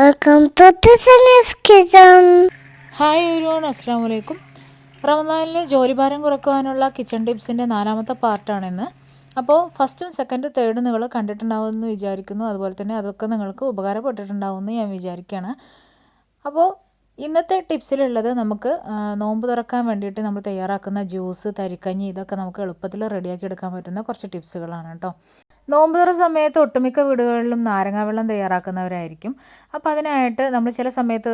Welcome to Tiffany's Kitchen. Hi everyone, അസ്സാം വലൈക്കും. റമദാനിൽ ജോലിഭാരം കുറയ്ക്കുവാനുള്ള കിച്ചൺ ടിപ്സിൻ്റെ 4ാമത്തെ പാർട്ടാണിന്ന്. അപ്പോൾ ഫസ്റ്റും സെക്കൻഡും തേർഡും നിങ്ങൾ കണ്ടിട്ടുണ്ടാവുമെന്ന് വിചാരിക്കുന്നു. അതുപോലെ തന്നെ അതൊക്കെ നിങ്ങൾക്ക് ഉപകാരപ്പെട്ടിട്ടുണ്ടാവുമെന്ന് ഞാൻ വിചാരിക്കുകയാണ്. അപ്പോൾ ഇന്നത്തെ ടിപ്സിലുള്ളത് നമുക്ക് നോമ്പ് തുറക്കാൻ വേണ്ടിയിട്ട് നമ്മൾ തയ്യാറാക്കുന്ന ജ്യൂസ്, തരിക്കഞ്ഞി, ഇതൊക്കെ നമുക്ക് എളുപ്പത്തിൽ റെഡിയാക്കി എടുക്കാൻ പറ്റുന്ന കുറച്ച് ടിപ്സുകളാണ് കേട്ടോ. നോമ്പ് തുറ സമയത്ത് ഒട്ടുമിക്ക വീടുകളിലും നാരങ്ങാ വെള്ളം തയ്യാറാക്കുന്നവരായിരിക്കും. അപ്പോൾ അതിനായിട്ട് നമ്മൾ ചില സമയത്ത്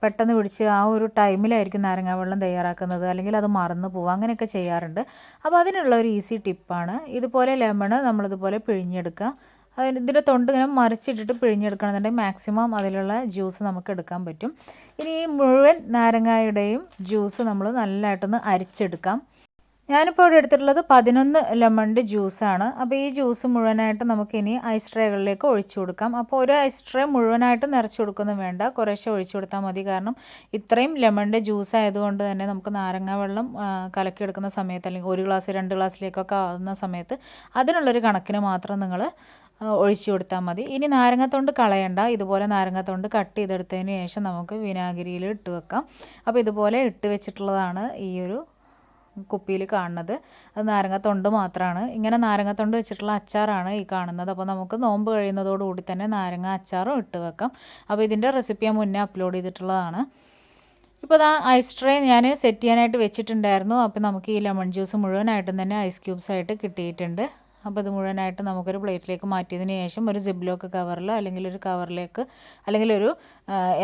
പെട്ടെന്ന് പിടിച്ച് ആ ഒരു ടൈമിലായിരിക്കും നാരങ്ങാ വെള്ളം തയ്യാറാക്കുന്നത്, അല്ലെങ്കിൽ അത് മറന്നു പോകുക, അങ്ങനെയൊക്കെ ചെയ്യാറുണ്ട്. അപ്പോൾ അതിനുള്ള ഒരു ഈസി ടിപ്പാണ്. ഇതുപോലെ ലെമണ് നമ്മളിതുപോലെ പിഴിഞ്ഞെടുക്കുക. ഇതിൻ്റെ തൊണ്ട് ഇങ്ങനെ മറിച്ചിട്ടിട്ട് പിഴിഞ്ഞെടുക്കണമെന്നുണ്ടെങ്കിൽ മാക്സിമം അതിലുള്ള ജ്യൂസ് നമുക്ക് എടുക്കാൻ പറ്റും. ഇനി ഈ മുഴുവൻ നാരങ്ങായുടെയും ജ്യൂസ് നമ്മൾ നല്ലതായിട്ടൊന്ന് അരിച്ചെടുക്കാം. ഞാനിപ്പോൾ ഇവിടെ എടുത്തിട്ടുള്ളത് 11 ലെമണിൻ്റെ ജ്യൂസാണ്. അപ്പോൾ ഈ ജ്യൂസ് മുഴുവനായിട്ട് നമുക്കിനി ഐസ് ട്രേകളിലേക്ക് ഒഴിച്ചു കൊടുക്കാം. അപ്പോൾ ഒരു ഐസ് ട്രേ മുഴുവനായിട്ട് നിറച്ച് കൊടുക്കൊന്നും വേണ്ട, കുറേശ്ശെ ഒഴിച്ചു കൊടുത്താൽ മതി. കാരണം ഇത്രയും ലെമണിൻ്റെ ജ്യൂസ് ആയതുകൊണ്ട് തന്നെ നമുക്ക് നാരങ്ങ വെള്ളം കലക്കിയെടുക്കുന്ന സമയത്ത്, അല്ലെങ്കിൽ 1 ഗ്ലാസ് 2 ഗ്ലാസ്സിലേക്കൊക്കെ ആകുന്ന സമയത്ത് അതിനുള്ളൊരു കണക്കിന് മാത്രം നിങ്ങൾ ഒഴിച്ചു കൊടുത്താൽ മതി. ഇനി നാരങ്ങത്തൊണ്ട് കളയണ്ട. ഇതുപോലെ നാരങ്ങത്തൊണ്ട് കട്ട് ചെയ്തെടുത്തതിന് ശേഷം നമുക്ക് വിനാഗിരിയിൽ ഇട്ട് വെക്കാം. അപ്പോൾ ഇതുപോലെ ഇട്ട് വെച്ചിട്ടുള്ളതാണ് ഈ ഒരു കുപ്പിയിൽ കാണുന്നത്. അത് നാരങ്ങത്തൊണ്ട് മാത്രമാണ്. ഇങ്ങനെ നാരങ്ങത്തൊണ്ട് വെച്ചിട്ടുള്ള അച്ചാറാണ് ഈ കാണുന്നത്. അപ്പോൾ നമുക്ക് നോമ്പ് കഴിയുന്നതോടുകൂടി തന്നെ നാരങ്ങ അച്ചാറും ഇട്ട് വെക്കാം. അപ്പോൾ ഇതിൻ്റെ റെസിപ്പി ഞാൻ മുന്നേ അപ്ലോഡ് ചെയ്തിട്ടുള്ളതാണ്. ഇപ്പോൾ ആ ഐസ് ട്രേ ഞാൻ സെറ്റ് ചെയ്യാനായിട്ട് വെച്ചിട്ടുണ്ടായിരുന്നു. അപ്പോൾ നമുക്ക് ഈ ലെമൺ ജ്യൂസ് മുഴുവനായിട്ടും തന്നെ ഐസ് ക്യൂബ്സ് ആയിട്ട് കിട്ടിയിട്ടുണ്ട്. അപ്പോൾ ഇത് മുഴുവനായിട്ട് നമുക്കൊരു പ്ലേറ്റിലേക്ക് മാറ്റിയതിന് ശേഷം ഒരു സിബ്ലോക്ക് കവറിലോ അല്ലെങ്കിൽ ഒരു കവറിലേക്ക് അല്ലെങ്കിൽ ഒരു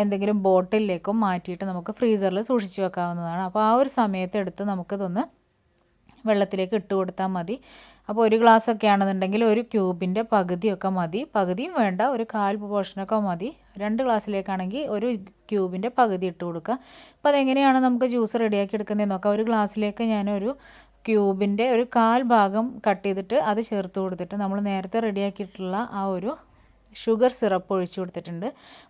എന്തെങ്കിലും ബോട്ടിലേക്കും മാറ്റിയിട്ട് നമുക്ക് ഫ്രീസറിൽ സൂക്ഷിച്ച് വെക്കാവുന്നതാണ്. അപ്പോൾ ആ ഒരു സമയത്ത് എടുത്ത് നമുക്കിതൊന്ന് വെള്ളത്തിലേക്ക് ഇട്ട് കൊടുത്താൽ മതി. അപ്പോൾ 1 ഗ്ലാസ്സൊക്കെ ആണെന്നുണ്ടെങ്കിൽ ഒരു ക്യൂബിൻ്റെ പകുതിയൊക്കെ മതി. പകുതിയും വേണ്ട, ഒരു 1/4 പോർഷനൊക്കെ മതി. 2 ഗ്ലാസ്സിലേക്കാണെങ്കിൽ ഒരു ക്യൂബിൻ്റെ പകുതി ഇട്ട് കൊടുക്കുക. അപ്പോൾ അതെങ്ങനെയാണ് നമുക്ക് ജ്യൂസ് റെഡിയാക്കി എടുക്കുന്നതെന്ന് നോക്കാം. ഒരു ഗ്ലാസ്സിലേക്ക് ഞാനൊരു ക്യൂബിൻ്റെ ഒരു 1/4 ഭാഗം കട്ട് ചെയ്തിട്ട് അത് ചേർത്ത് കൊടുത്തിട്ട് നമ്മൾ നേരത്തെ റെഡിയാക്കിയിട്ടുള്ള ആ ഒരു ഷുഗർ സിറപ്പ് ഒഴിച്ചു കൊടുത്തിട്ടുണ്ട്.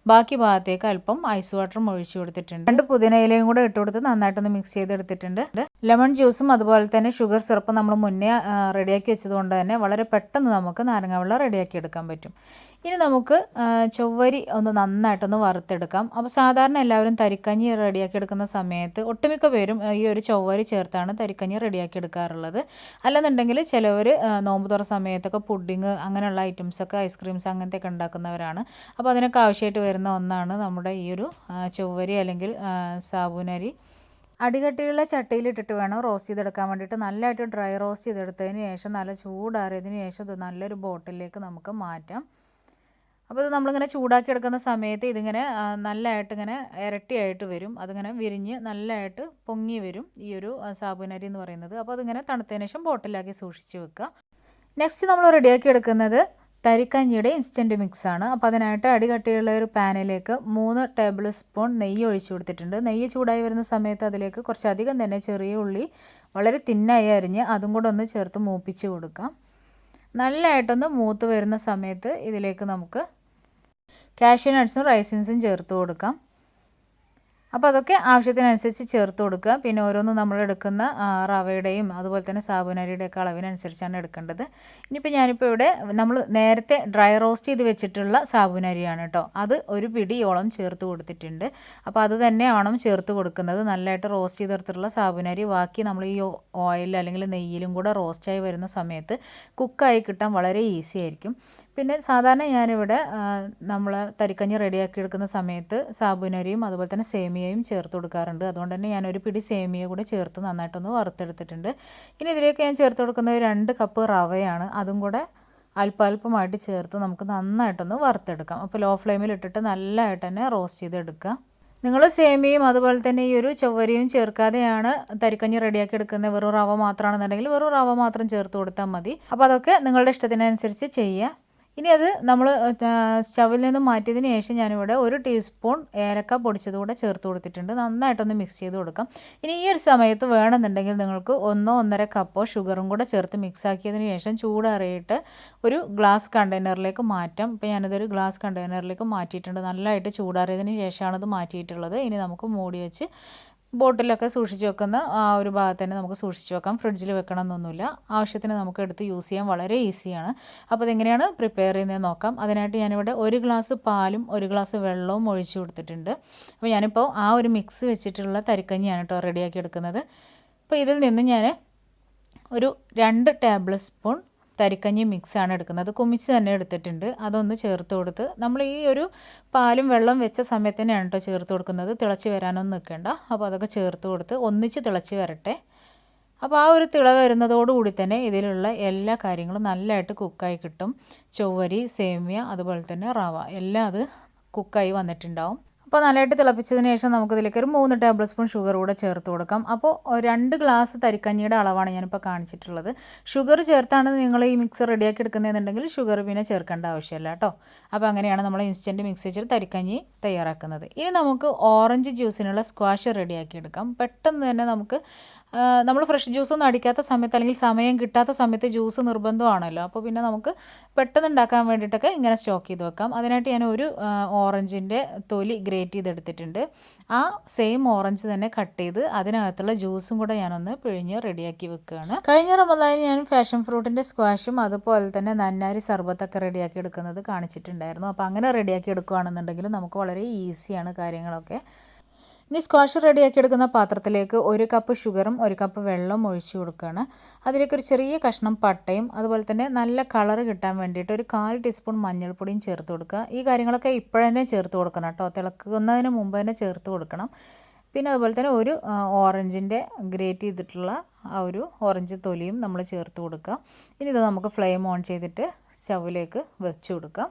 ബാക്കി ഭാഗത്തേക്ക് അല്പം ഐസ് വാട്ടറും ഒഴിച്ചു കൊടുത്തിട്ടുണ്ട്. 2 പുതിനയിലയും കൂടെ ഇട്ട് കൊടുത്ത് നന്നായിട്ടൊന്ന് മിക്സ് ചെയ്തെടുത്തിട്ടുണ്ട്. ലെമൺ ജ്യൂസും അതുപോലെ തന്നെ ഷുഗർ സിറപ്പും നമ്മൾ മുന്നേ റെഡിയാക്കി വെച്ചതുകൊണ്ട് തന്നെ വളരെ പെട്ടെന്ന് നമുക്ക് നാരങ്ങ വെള്ളം റെഡിയാക്കി എടുക്കാൻ പറ്റും. ഇനി നമുക്ക് ചൊവ്വരി ഒന്ന് നന്നായിട്ടൊന്ന് വറുത്തെടുക്കാം. അപ്പോൾ സാധാരണ എല്ലാവരും തരിക്കഞ്ഞി റെഡിയാക്കി എടുക്കുന്ന സമയത്ത് ഒട്ടുമിക്ക പേരും ഈ ഒരു ചൊവ്വരി ചേർത്താണ് തരിക്കഞ്ഞി റെഡിയാക്കി എടുക്കാറുള്ളത്. അല്ലെന്നുണ്ടെങ്കിൽ ചിലവർ നോമ്പ് തുറ സമയത്തൊക്കെ പുഡിങ് അങ്ങനെയുള്ള ഐറ്റംസൊക്കെ, ഐസ്ക്രീംസ് അങ്ങനത്തെയൊക്കെ ഉണ്ടാക്കുന്നവരാണ്. അപ്പോൾ അതിനൊക്കെ ആവശ്യമായിട്ട് വരുന്ന ഒന്നാണ് നമ്മുടെ ഈ ഒരു ചൊവ്വരി അല്ലെങ്കിൽ സാബൂനരി. അടികട്ടിയുള്ള ചട്ടിയിലിട്ടിട്ട് വേണം റോസ്റ്റ് ചെയ്തെടുക്കാൻ വേണ്ടിയിട്ട്. നല്ലതായിട്ട് ഡ്രൈ റോസ്റ്റ് ചെയ്തെടുത്തതിന് ശേഷം നല്ല ചൂടാറിയതിന് ശേഷം ഇത് നല്ലൊരു ബോട്ടിലേക്ക് നമുക്ക് മാറ്റാം. അപ്പോൾ ഇത് നമ്മളിങ്ങനെ ചൂടാക്കി എടുക്കുന്ന സമയത്ത് ഇതിങ്ങനെ നല്ലതായിട്ട് ഇങ്ങനെ ഇരട്ടിയായിട്ട് വരും. അതിങ്ങനെ വിരിഞ്ഞ് നല്ലതായിട്ട് പൊങ്ങി വരും ഈ ഒരു സാബൂനരി എന്ന് പറയുന്നത്. അപ്പോൾ അതിങ്ങനെ തണുത്തതിന് ശേഷം ബോട്ടിലാക്കി സൂക്ഷിച്ച് വെക്കുക. നെക്സ്റ്റ് നമ്മൾ റെഡിയാക്കി എടുക്കുന്നത് തരിക്കഞ്ഞിയുടെ ഇൻസ്റ്റൻറ്റ് മിക്സാണ്. അപ്പോൾ അതിനായിട്ട് അടികട്ടിയുള്ള ഒരു പാനിലേക്ക് 3 ടേബിൾ സ്പൂൺ നെയ്യ് ഒഴിച്ചു കൊടുത്തിട്ടുണ്ട്. നെയ്യ് ചൂടായി വരുന്ന സമയത്ത് അതിലേക്ക് കുറച്ചധികം തന്നെ ചെറിയ ഉള്ളി വളരെ തിന്നായി അരിഞ്ഞ് അതും കൂടെ ഒന്ന് ചേർത്ത് മൂപ്പിച്ച് കൊടുക്കാം. നല്ലതായിട്ടൊന്ന് മൂത്ത് വരുന്ന സമയത്ത് ഇതിലേക്ക് നമുക്ക് കാഷ്യൂ നട്ട്സും റൈസിൻസും ചേർത്ത് കൊടുക്കാം. അപ്പോൾ അതൊക്കെ ആവശ്യത്തിനനുസരിച്ച് ചേർത്ത് കൊടുക്കുക. പിന്നെ ഓരോന്ന് നമ്മൾ എടുക്കുന്ന റവയുടെയും അതുപോലെ തന്നെ സാബൂനരിയുടെയൊക്കെ അളവിനനുസരിച്ചാണ് എടുക്കേണ്ടത്. ഇനിയിപ്പോൾ ഞാനിപ്പോൾ ഇവിടെ നമ്മൾ നേരത്തെ ഡ്രൈ റോസ്റ്റ് ചെയ്ത് വെച്ചിട്ടുള്ള സാബൂനരിയാണ് കേട്ടോ. അത് ഒരു പിടിയോളം ചേർത്ത് കൊടുത്തിട്ടുണ്ട്. അപ്പോൾ അത് തന്നെ ആവണം ചേർത്ത് കൊടുക്കുന്നത്. നല്ലതായിട്ട് റോസ്റ്റ് ചെയ്തെടുത്തിട്ടുള്ള സാബൂനരി ബാക്കി നമ്മൾ ഈ ഓയിലിൽ അല്ലെങ്കിൽ നെയ്യിലും കൂടെ റോസ്റ്റായി വരുന്ന സമയത്ത് കുക്കായി കിട്ടാൻ വളരെ ഈസി ആയിരിക്കും. പിന്നെ സാധാരണ ഞാനിവിടെ നമ്മൾ തരിക്കഞ്ഞി റെഡിയാക്കി എടുക്കുന്ന സമയത്ത് സാബൂനരിയും അതുപോലെ തന്നെ സേമിയയും ചേർത്ത് കൊടുക്കാറുണ്ട്. അതുകൊണ്ട് തന്നെ ഞാനൊരു പിടി സേമിയ കൂടെ ചേർത്ത് നന്നായിട്ടൊന്ന് വറുത്തെടുത്തിട്ടുണ്ട്. ഇനി ഇതിലേക്ക് ഞാൻ ചേർത്ത് കൊടുക്കുന്നത് 2 കപ്പ് റവയാണ്. അതും കൂടെ അല്പമായിട്ട് ചേർത്ത് നമുക്ക് നന്നായിട്ടൊന്ന് വറുത്തെടുക്കാം. അപ്പോൾ ലോ ഫ്ലെയിമിൽ ഇട്ടിട്ട് നല്ലതായിട്ട് തന്നെ റോസ്റ്റ് ചെയ്തെടുക്കുക. നിങ്ങൾ സേമിയയും അതുപോലെ തന്നെ ഈ ഒരു ചൊവ്വരിയും ചേർക്കാതെയാണ് തരിക്കഞ്ഞി റെഡിയാക്കി എടുക്കുന്നത്, വെറും റവ മാത്രമാണെന്നുണ്ടെങ്കിൽ വെറും റവ മാത്രം ചേർത്ത് കൊടുത്താൽ മതി. അപ്പോൾ അതൊക്കെ നിങ്ങളുടെ ഇഷ്ടത്തിനനുസരിച്ച് ചെയ്യുക. ഇനി അത് നമ്മൾ സ്റ്റവിൽ നിന്ന് മാറ്റിയതിന് ശേഷം ഞാനിവിടെ 1 ടീസ്പൂൺ ഏലക്ക പൊടിച്ചത് കൂടെ ചേർത്ത് കൊടുത്തിട്ടുണ്ട്. നന്നായിട്ടൊന്ന് മിക്സ് ചെയ്ത് കൊടുക്കാം. ഇനി ഈ ഒരു സമയത്ത് വേണമെന്നുണ്ടെങ്കിൽ നിങ്ങൾക്ക് 1-1.5 കപ്പോ ഷുഗറും കൂടെ ചേർത്ത് മിക്സ് ആക്കിയതിന് ശേഷം ചൂടാറിയിട്ട് ഒരു ഗ്ലാസ് കണ്ടെയ്നറിലേക്ക് മാറ്റാം. ഇപ്പോൾ ഞാനിതൊരു ഗ്ലാസ് കണ്ടെയ്നറിലേക്ക് മാറ്റിയിട്ടുണ്ട്. നല്ലതായിട്ട് ചൂടാറിയതിന് ശേഷമാണ് ഇത് മാറ്റിയിട്ടുള്ളത്. ഇനി നമുക്ക് മൂടി വെച്ച് ബോട്ടിലൊക്കെ സൂക്ഷിച്ച് വെക്കുന്ന ആ ഒരു ഭാഗത്ത് തന്നെ നമുക്ക് സൂക്ഷിച്ച് വെക്കാം. ഫ്രിഡ്ജിൽ വെക്കണം എന്നൊന്നുമില്ല. ആവശ്യത്തിന് നമുക്ക് എടുത്ത് യൂസ് ചെയ്യാൻ വളരെ ഈസിയാണ്. അപ്പോൾ ഇതെങ്ങനെയാണ് പ്രിപ്പയർ ചെയ്യുന്നത് നോക്കാം. അതിനായിട്ട് ഞാനിവിടെ 1 ഗ്ലാസ് പാലും 1 ഗ്ലാസ് വെള്ളവും ഒഴിച്ചു കൊടുത്തിട്ടുണ്ട്. അപ്പോൾ ഞാനിപ്പോൾ ആ ഒരു മിക്സ് വെച്ചിട്ടുള്ള തരിക്കഞ്ഞിയാണ് കേട്ടോ റെഡിയാക്കി എടുക്കുന്നത്. അപ്പോൾ ഇതിൽ നിന്ന് ഞാൻ ഒരു 2 ടേബിൾ സ്പൂൺ തരിക്കഞ്ഞി മിക്സാണ് എടുക്കുന്നത്. കുമിച്ച് തന്നെ എടുത്തിട്ടുണ്ട്. അതൊന്ന് ചേർത്ത് കൊടുത്ത് നമ്മൾ ഈ ഒരു പാലും വെള്ളം വെച്ച സമയത്ത് തന്നെയാണ് കേട്ടോ ചേർത്ത് കൊടുക്കുന്നത്. തിളച്ച് വരാനൊന്നും നിൽക്കേണ്ട. അപ്പോൾ അതൊക്കെ ചേർത്ത് കൊടുത്ത് ഒന്നിച്ച് തിളച്ച് വരട്ടെ. അപ്പോൾ ആ ഒരു തിള വരുന്നതോടുകൂടി തന്നെ ഇതിലുള്ള എല്ലാ കാര്യങ്ങളും നല്ലതായിട്ട് കുക്കായി കിട്ടും. ചൊവ്വരി, സേമിയ, അതുപോലെ തന്നെ റവ എല്ലാം അത് കുക്കായി വന്നിട്ടുണ്ടാവും. അപ്പോൾ നല്ലതായിട്ട് തിളപ്പിച്ചതിന് ശേഷം നമുക്കിതിലേക്ക് ഒരു 3 ടേബിൾ സ്പൂൺ ഷുഗർ കൂടെ ചേർത്ത് കൊടുക്കാം. അപ്പോൾ 2 ഗ്ലാസ് തരിക്കഞ്ഞിയുടെ അളവാണ് ഞാനിപ്പോൾ കാണിച്ചിട്ടുള്ളത്. ഷുഗർ ചേർത്താണ് നിങ്ങൾ ഈ മിക്സ് റെഡിയാക്കി എടുക്കുന്നതെന്നുണ്ടെങ്കിൽ ഷുഗർ പിന്നെ ചേർക്കേണ്ട ആവശ്യമില്ല കേട്ടോ. അപ്പോൾ അങ്ങനെയാണ് നമ്മൾ ഇൻസ്റ്റൻറ്റ് മിക്സ് വെച്ചിട്ട് തരിക്കഞ്ഞി തയ്യാറാക്കുന്നത്. ഇനി നമുക്ക് ഓറഞ്ച് ജ്യൂസിനുള്ള സ്ക്വാഷ് റെഡിയാക്കി എടുക്കാം. പെട്ടെന്ന് തന്നെ നമുക്ക് നമ്മൾ ഫ്രഷ് ജ്യൂസൊന്നും അടിക്കാത്ത സമയത്ത് അല്ലെങ്കിൽ സമയം കിട്ടാത്ത സമയത്ത് ജ്യൂസ് നിർബന്ധമാണല്ലോ. അപ്പോൾ പിന്നെ നമുക്ക് പെട്ടെന്ന് ഉണ്ടാക്കാൻ വേണ്ടിയിട്ടൊക്കെ ഇങ്ങനെ സ്റ്റോക്ക് ചെയ്ത് വെക്കാം. അതിനായിട്ട് ഞാൻ ഒരു ഓറഞ്ചിൻ്റെ തൊലി ഗ്രേറ്റ് ചെയ്തെടുത്തിട്ടുണ്ട്. ആ സെയിം ഓറഞ്ച് തന്നെ കട്ട് ചെയ്ത് അതിനകത്തുള്ള ജ്യൂസും കൂടെ ഞാനൊന്ന് പിഴിഞ്ഞ് റെഡിയാക്കി വെക്കുകയാണ്. കഴിഞ്ഞ റമദാനിൽ ഞാൻ ഫാഷൻ ഫ്രൂട്ടിൻ്റെ സ്ക്വാഷും അതുപോലെ തന്നെ നന്നാരി സർബത്തൊക്കെ റെഡിയാക്കി എടുക്കുന്നത് കാണിച്ചിട്ടുണ്ടായിരുന്നു. അപ്പോൾ അങ്ങനെ റെഡിയാക്കി എടുക്കുകയാണെന്നുണ്ടെങ്കിൽ നമുക്ക് വളരെ ഈസിയാണ് കാര്യങ്ങളൊക്കെ. ഇനി സ്ക്വാഷ് റെഡിയാക്കി എടുക്കുന്ന പാത്രത്തിലേക്ക് 1 കപ്പ് ഷുഗറും 1 കപ്പ് വെള്ളം ഒഴിച്ചു കൊടുക്കുകയാണ്. അതിലേക്ക് ഒരു ചെറിയ കഷ്ണം പട്ടയും അതുപോലെ തന്നെ നല്ല കളർ കിട്ടാൻ വേണ്ടിയിട്ട് ഒരു 1/4 ടീസ്പൂൺ മഞ്ഞൾപ്പൊടിയും ചേർത്ത് കൊടുക്കുക. ഈ കാര്യങ്ങളൊക്കെ ഇപ്പോഴന്നെ ചേർത്ത് കൊടുക്കണം കേട്ടോ. തിളക്കുന്നതിന് മുമ്പ് തന്നെ ചേർത്ത് കൊടുക്കണം. പിന്നെ അതുപോലെ തന്നെ ഒരു ഓറഞ്ചിൻ്റെ ഗ്രേറ്റ് ചെയ്തിട്ടുള്ള ആ ഒരു ഓറഞ്ച് തൊലിയും നമ്മൾ ചേർത്ത് കൊടുക്കുക. ഇനി ഇത് നമുക്ക് ഫ്ലെയിം ഓൺ ചെയ്തിട്ട് സ്റ്റൗവിലേക്ക് വെച്ച് കൊടുക്കാം.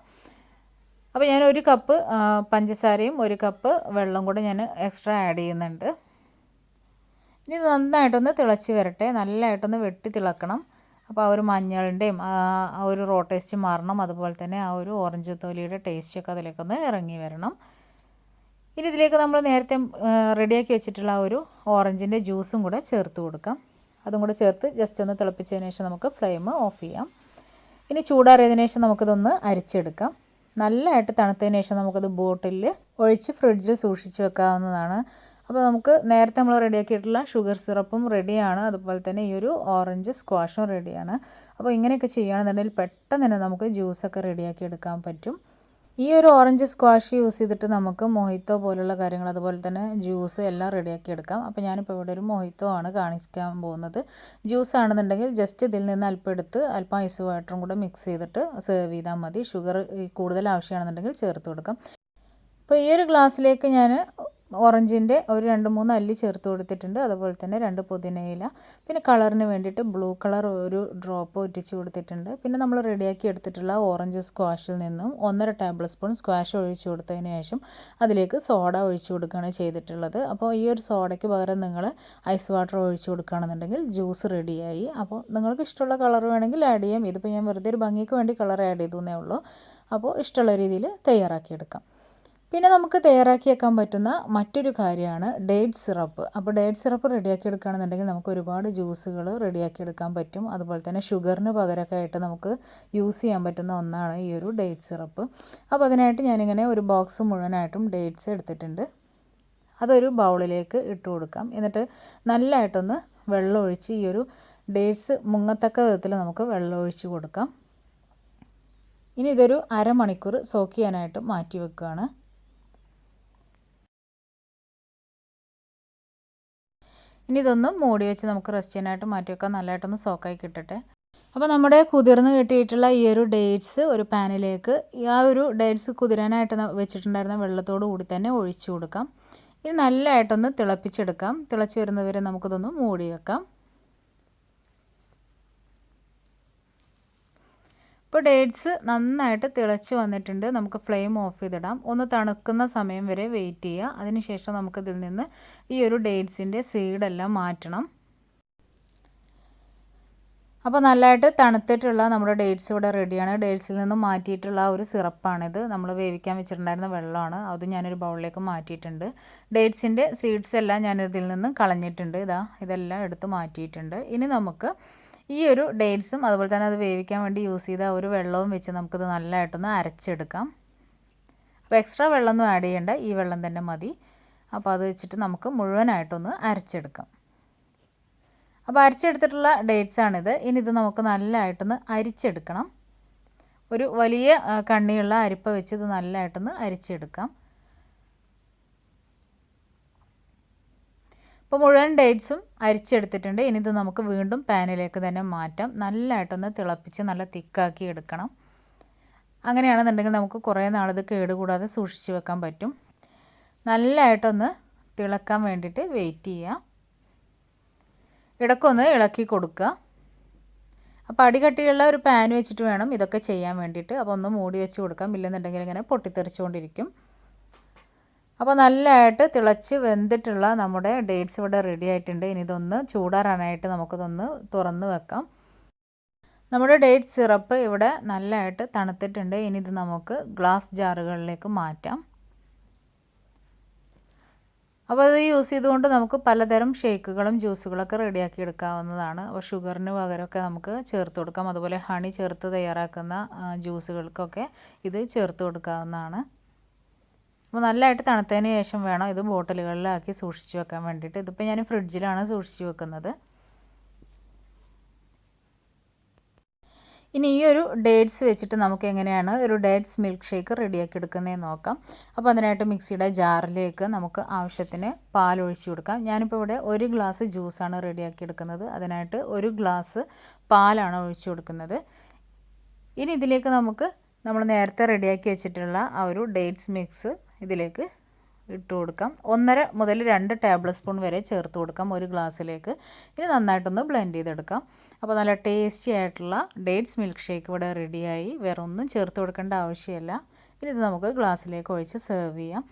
അപ്പോൾ ഞാൻ 1 കപ്പ് പഞ്ചസാരയും 1 കപ്പ് വെള്ളം കൂടെ ഞാൻ എക്സ്ട്രാ ആഡ് ചെയ്യുന്നുണ്ട്. ഇനി ഇത് നന്നായിട്ടൊന്ന് തിളച്ച് വരട്ടെ. നല്ലതായിട്ടൊന്ന് വെട്ടി തിളക്കണം. അപ്പോൾ ആ ഒരു മഞ്ഞളിൻ്റെയും ആ ഒരു റോ ടേസ്റ്റ് മാറണം. അതുപോലെ തന്നെ ആ ഒരു ഓറഞ്ച് തൊലിയുടെ ടേസ്റ്റൊക്കെ അതിലേക്കൊന്ന് ഇറങ്ങി വരണം. ഇനി ഇതിലേക്ക് നമ്മൾ നേരത്തെ റെഡിയാക്കി വെച്ചിട്ടുള്ള ആ ഒരു ഓറഞ്ചിൻ്റെ ജ്യൂസും കൂടെ ചേർത്ത് കൊടുക്കാം. അതും കൂടെ ചേർത്ത് ജസ്റ്റ് ഒന്ന് തിളപ്പിച്ചതിന് ശേഷം നമുക്ക് ഫ്ലെയിം ഓഫ് ചെയ്യാം. ഇനി ചൂടാറിയതിന് ശേഷം നമുക്കിതൊന്ന് അരിച്ചെടുക്കാം. നല്ലതായിട്ട് തണുത്തതിന് ശേഷം നമുക്കത് ബോട്ടിലിൽ ഒഴിച്ച് ഫ്രിഡ്ജിൽ സൂക്ഷിച്ച് വെക്കാവുന്നതാണ്. അപ്പോൾ നമുക്ക് നേരത്തെ നമ്മൾ റെഡിയാക്കിയിട്ടുള്ള ഷുഗർ സിറപ്പും റെഡിയാണ്. അതുപോലെ തന്നെ ഈ ഒരു ഓറഞ്ച് സ്ക്വാഷും റെഡിയാണ്. അപ്പോൾ ഇങ്ങനെയൊക്കെ ചെയ്യുകയാണെന്നുണ്ടെങ്കിൽ പെട്ടെന്ന് തന്നെ നമുക്ക് ജ്യൂസൊക്കെ റെഡിയാക്കി എടുക്കാൻ പറ്റും. ഈ ഒരു ഓറഞ്ച് സ്ക്വാഷ് യൂസ് ചെയ്തിട്ട് നമുക്ക് മൊഹിത്തോ പോലുള്ള കാര്യങ്ങൾ അതുപോലെ തന്നെ ജ്യൂസ് എല്ലാം റെഡിയാക്കി എടുക്കാം. അപ്പോൾ ഞാനിപ്പോൾ ഇവിടെ ഒരു മൊഹിത്തോ ആണ് കാണിക്കാൻ പോകുന്നത്. ജ്യൂസ് ആണെന്നുണ്ടെങ്കിൽ ജസ്റ്റ് ഇതിൽ നിന്ന് അല്പം എടുത്ത് അല്പം ഐസ് വാട്ടറും കൂടെ മിക്സ് ചെയ്തിട്ട് സെർവ് ചെയ്താൽ മതി. ഷുഗർ കൂടുതൽ ആവശ്യമാണെന്നുണ്ടെങ്കിൽ ചേർത്ത് കൊടുക്കാം. അപ്പോൾ ഈ ഒരു ഗ്ലാസ്സിലേക്ക് ഞാൻ ഓറഞ്ചിൻ്റെ ഒരു 2-3 അല്ലി ചേർത്ത് കൊടുത്തിട്ടുണ്ട്. അതുപോലെ തന്നെ 2 പുതിനയില, പിന്നെ കളറിന് വേണ്ടിയിട്ട് ബ്ലൂ കളർ ഒരു ഡ്രോപ്പ് ഒറ്റിച്ച് കൊടുത്തിട്ടുണ്ട്. പിന്നെ നമ്മൾ റെഡിയാക്കി എടുത്തിട്ടുള്ള ഓറഞ്ച് സ്ക്വാഷിൽ നിന്നും 1.5 ടേബിൾ സ്പൂൺ സ്ക്വാഷ് ഒഴിച്ച് കൊടുത്തതിന് ശേഷം അതിലേക്ക് സോഡ ഒഴിച്ച് കൊടുക്കുകയാണ് ചെയ്തിട്ടുള്ളത്. അപ്പോൾ ഈ ഒരു സോഡയ്ക്ക് പകരം നിങ്ങൾ ഐസ് വാട്ടർ ഒഴിച്ച് കൊടുക്കുകയാണെന്നുണ്ടെങ്കിൽ ജ്യൂസ് റെഡിയായി. അപ്പോൾ നിങ്ങൾക്ക് ഇഷ്ടമുള്ള കളർ വേണമെങ്കിൽ ആഡ് ചെയ്യാം. ഇതിപ്പോൾ ഞാൻ വെറുതെ ഒരു ഭംഗിക്ക് വേണ്ടി കളർ ആഡ് ചെയ്തേ ഉള്ളൂ. അപ്പോൾ ഇഷ്ടമുള്ള രീതിയിൽ തയ്യാറാക്കിയെടുക്കാം. പിന്നെ നമുക്ക് തയ്യാറാക്കി വെക്കാൻ പറ്റുന്ന മറ്റൊരു കാര്യമാണ് ഡേറ്റ് സിറപ്പ്. അപ്പോൾ ഡേറ്റ് സിറപ്പ് റെഡിയാക്കി എടുക്കുകയാണെന്നുണ്ടെങ്കിൽ നമുക്ക് ഒരുപാട് ജ്യൂസുകൾ റെഡിയാക്കി എടുക്കാൻ പറ്റും. അതുപോലെ തന്നെ ഷുഗറിന് പകരമൊക്കെ ആയിട്ട് നമുക്ക് യൂസ് ചെയ്യാൻ പറ്റുന്ന ഒന്നാണ് ഈ ഒരു ഡേറ്റ് സിറപ്പ്. അപ്പോൾ അതിനായിട്ട് ഞാനിങ്ങനെ ഒരു ബോക്സ് മുഴുവനായിട്ടും ഡേറ്റ്സ് എടുത്തിട്ടുണ്ട്. അതൊരു ബൗളിലേക്ക് ഇട്ട് കൊടുക്കാം. എന്നിട്ട് നല്ലതായിട്ടൊന്ന് വെള്ളം ഒഴിച്ച് ഈ ഒരു ഡേറ്റ്സ് മുങ്ങത്തക്ക വിധത്തിൽ നമുക്ക് വെള്ളം ഒഴിച്ച് കൊടുക്കാം. ഇനി ഇതൊരു അരമണിക്കൂർ സോക്ക് ചെയ്യാനായിട്ട് മാറ്റി വെക്കുകയാണ്. ഇനി ഇതൊന്നും മൂടി വെച്ച് നമുക്ക് റെസ്റ്റ് ചെയ്യാനായിട്ട് മാറ്റി വെക്കാം. നല്ലതായിട്ടൊന്ന് സോക്കായി കിട്ടട്ടെ. അപ്പോൾ നമ്മുടെ കുതിർന്ന് കിട്ടിയിട്ടുള്ള ഈ ഒരു ഡേറ്റ്സ് ഒരു പാനിലേക്ക് ആ ഒരു ഡേറ്റ്സ് കുതിരാനായിട്ട് വെച്ചിട്ടുണ്ടായിരുന്ന വെള്ളത്തോട് കൂടി തന്നെ ഒഴിച്ചു കൊടുക്കാം. ഇനി നല്ലതായിട്ടൊന്ന് തിളപ്പിച്ചെടുക്കാം. തിളച്ച് വരുന്നവരെ നമുക്കിതൊന്ന് മൂടി വെക്കാം. ഇപ്പോൾ ഡേറ്റ്സ് നന്നായിട്ട് തിളച്ച് വന്നിട്ടുണ്ട്. നമുക്ക് ഫ്ലെയിം ഓഫ് ചെയ്തിടാം. ഒന്ന് തണുക്കുന്ന സമയം വരെ വെയിറ്റ് ചെയ്യുക. അതിനുശേഷം നമുക്കിതിൽ നിന്ന് ഈ ഒരു ഡേറ്റ്സിൻ്റെ സീഡെല്ലാം മാറ്റണം. അപ്പോൾ നല്ലതായിട്ട് തണുത്തിട്ടുള്ള നമ്മുടെ ഡേറ്റ്സ് ഇവിടെ റെഡിയാണ്. ഡേറ്റ്സിൽ നിന്ന് മാറ്റിയിട്ടുള്ള ഒരു സിറപ്പാണിത്. നമ്മൾ വേവിക്കാൻ വെച്ചിട്ടുണ്ടായിരുന്ന വെള്ളമാണ്. അത് ഞാനൊരു ബൗളിലേക്ക് മാറ്റിയിട്ടുണ്ട്. ഡേറ്റ്സിൻ്റെ സീഡ്സ് എല്ലാം ഞാനിതിൽ നിന്ന് കളഞ്ഞിട്ടുണ്ട്. ഇതെല്ലാം എടുത്ത് മാറ്റിയിട്ടുണ്ട്. ഇനി നമുക്ക് ഈ ഒരു ഡേറ്റ്സും അതുപോലെ തന്നെ അത് വേവിക്കാൻ വേണ്ടി യൂസ് ചെയ്ത ഒരു വെള്ളവും വെച്ച് നമുക്കിത് നല്ലതായിട്ടൊന്ന് അരച്ചെടുക്കാം. അപ്പോൾ എക്സ്ട്രാ വെള്ളമൊന്നും ആഡ് ചെയ്യേണ്ട, ഈ വെള്ളം തന്നെ മതി. അപ്പോൾ അത് വെച്ചിട്ട് നമുക്ക് മുഴുവനായിട്ടൊന്ന് അരച്ചെടുക്കാം. അപ്പോൾ അരച്ചെടുത്തിട്ടുള്ള ഡേറ്റ്സാണിത്. ഇനി ഇത് നമുക്ക് നല്ലതായിട്ടൊന്ന് അരിച്ചെടുക്കണം. ഒരു വലിയ കണ്ണിയുള്ള അരിപ്പ വെച്ച് ഇത് നല്ലതായിട്ടൊന്ന് അരിച്ചെടുക്കാം. ഇപ്പോൾ മുഴുവൻ ഡേറ്റ്സും അരിച്ചെടുത്തിട്ടുണ്ട്. ഇനി ഇത് നമുക്ക് വീണ്ടും പാനിലേക്ക് തന്നെ മാറ്റാം. നല്ലതായിട്ടൊന്ന് തിളപ്പിച്ച് നല്ല തിക്കാക്കി എടുക്കണം. അങ്ങനെയാണെന്നുണ്ടെങ്കിൽ നമുക്ക് കുറേ നാളിത് കേടുകൂടാതെ സൂക്ഷിച്ച് വെക്കാൻ പറ്റും. നല്ലതായിട്ടൊന്ന് തിളക്കാൻ വേണ്ടിയിട്ട് വെയിറ്റ് ചെയ്യുക. ഇടയ്ക്കൊന്ന് ഇളക്കി കൊടുക്കുക. അപ്പോൾ അടികട്ടിയുള്ള ഒരു പാൻ വെച്ചിട്ട് വേണം ഇതൊക്കെ ചെയ്യാൻ വേണ്ടിയിട്ട്. അപ്പോൾ ഒന്ന് മൂടി വെച്ച് കൊടുക്കാം, ഇല്ലെന്നുണ്ടെങ്കിൽ ഇങ്ങനെ പൊട്ടിത്തെറിച്ചുകൊണ്ടിരിക്കും. അപ്പോൾ നല്ലതായിട്ട് തിളച്ച് വെന്തിട്ടുള്ള നമ്മുടെ ഡേറ്റ്സ് ഇവിടെ റെഡി ആയിട്ടുണ്ട്. ഇനി ഇതൊന്ന് ചൂടാറാനായിട്ട് നമുക്കിതൊന്ന് തുറന്ന് വെക്കാം. നമ്മുടെ ഡേറ്റ് സിറപ്പ് ഇവിടെ നല്ലതായിട്ട് തണുത്തിട്ടുണ്ട്. ഇനി ഇത് നമുക്ക് ഗ്ലാസ് ജാറുകളിലേക്ക് മാറ്റാം. അപ്പോൾ അത് യൂസ് ചെയ്തുകൊണ്ട് നമുക്ക് പലതരം ഷേക്കുകളും ജ്യൂസുകളൊക്കെ റെഡിയാക്കി എടുക്കാവുന്നതാണ്. അപ്പോൾ ഷുഗറിന് പകരമൊക്കെ നമുക്ക് ചേർത്ത് കൊടുക്കാം. അതുപോലെ ഹണി ചേർത്ത് തയ്യാറാക്കുന്ന ജ്യൂസുകൾക്കൊക്കെ ഇത് ചേർത്ത് കൊടുക്കാവുന്നതാണ്. അപ്പോൾ നല്ലതായിട്ട് തണുത്തതിന് ശേഷം വേണം ഇത് ബോട്ടിലുകളിലാക്കി സൂക്ഷിച്ച് വെക്കാൻ വേണ്ടിയിട്ട്. ഇതിപ്പോൾ ഞാൻ ഫ്രിഡ്ജിലാണ് സൂക്ഷിച്ച് വെക്കുന്നത്. ഇനി ഈ ഒരു ഡേറ്റ്സ് വെച്ചിട്ട് നമുക്ക് എങ്ങനെയാണ് ഒരു ഡേറ്റ്സ് മിൽക്ക് ഷേക്ക് റെഡിയാക്കി എടുക്കുന്നതെന്ന് നോക്കാം. അപ്പോൾ അതിനായിട്ട് മിക്സിയുടെ ജാറിലേക്ക് നമുക്ക് ആവശ്യത്തിന് പാൽ ഒഴിച്ചു കൊടുക്കാം. ഞാനിപ്പോൾ ഇവിടെ 1 ഗ്ലാസ് ജ്യൂസാണ് റെഡിയാക്കി എടുക്കുന്നത്. അതിനായിട്ട് 1 ഗ്ലാസ് പാലാണ് ഒഴിച്ചു കൊടുക്കുന്നത്. ഇനി ഇതിലേക്ക് നമുക്ക് നമ്മൾ നേരത്തെ റെഡിയാക്കി വെച്ചിട്ടുള്ള ആ ഒരു ഡേറ്റ്സ് മിക്സ് ഇതിലേക്ക് ഇട്ട് കൊടുക്കാം. 1.5 മുതൽ 2 ടേബിൾ സ്പൂൺ വരെ ചേർത്ത് കൊടുക്കാം 1 ഗ്ലാസ്സിലേക്ക്. ഇനി നന്നായിട്ടൊന്ന് ബ്ലെൻഡ് ചെയ്തെടുക്കാം. അപ്പോൾ നല്ല ടേസ്റ്റി ആയിട്ടുള്ള ഡേറ്റ്സ് മിൽക്ക് ഷേക്ക് ഇവിടെ റെഡിയായി. വേറെ ഒന്നും ചേർത്ത് കൊടുക്കേണ്ട ആവശ്യമില്ല. ഇനി ഇത് നമുക്ക് ഗ്ലാസ്സിലേക്ക് ഒഴിച്ച് സെർവ് ചെയ്യാം.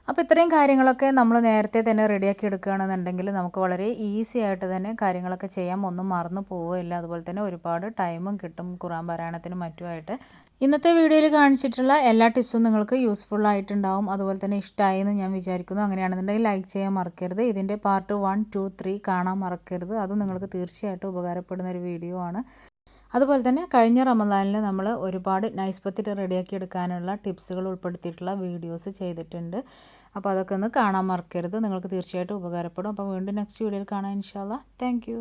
അപ്പോൾ ഇത്രയും കാര്യങ്ങളൊക്കെ നമ്മൾ നേരത്തെ തന്നെ റെഡിയാക്കി എടുക്കുകയാണെന്നുണ്ടെങ്കിൽ നമുക്ക് വളരെ ഈസി ആയിട്ട് തന്നെ കാര്യങ്ങളൊക്കെ ചെയ്യാം. ഒന്നും മറന്നു പോവുകയില്ല. അതുപോലെ തന്നെ ഒരുപാട് ടൈമും കിട്ടും ഖുർആൻ പാരായണത്തിനും മറ്റുമായിട്ട്. ഇന്നത്തെ വീഡിയോയിൽ കാണിച്ചിട്ടുള്ള എല്ലാ ടിപ്സും നിങ്ങൾക്ക് യൂസ്ഫുൾ ആയിട്ടുണ്ടാവും. അതുപോലെ തന്നെ ഇഷ്ടമായി എന്ന് ഞാൻ വിചാരിക്കുന്നു. അങ്ങനെയാണെന്നുണ്ടെങ്കിൽ ലൈക്ക് ചെയ്യാൻ മറക്കരുത്. ഇതിൻ്റെ പാർട്ട് 1, 2, 3 കാണാൻ മറക്കരുത്. അതും നിങ്ങൾക്ക് തീർച്ചയായിട്ടും ഉപകാരപ്പെടുന്ന ഒരു വീഡിയോ ആണ്. അതുപോലെ തന്നെ കഴിഞ്ഞ റമദാനിൽ നമ്മൾ ഒരുപാട് നൈസ് പത്തിട്ട് റെഡിയാക്കി എടുക്കാനുള്ള ടിപ്സുകൾ ഉൾപ്പെടുത്തിയിട്ടുള്ള വീഡിയോസ് ചെയ്തിട്ടുണ്ട്. അപ്പോൾ അതൊക്കെ ഒന്ന് കാണാൻ മറക്കരുത്. നിങ്ങൾക്ക് തീർച്ചയായിട്ടും ഉപകാരപ്പെടും. അപ്പോൾ വീണ്ടും നെക്സ്റ്റ് വീഡിയോയിൽ കാണാം ഇൻഷാ അല്ലാഹ്. താങ്ക്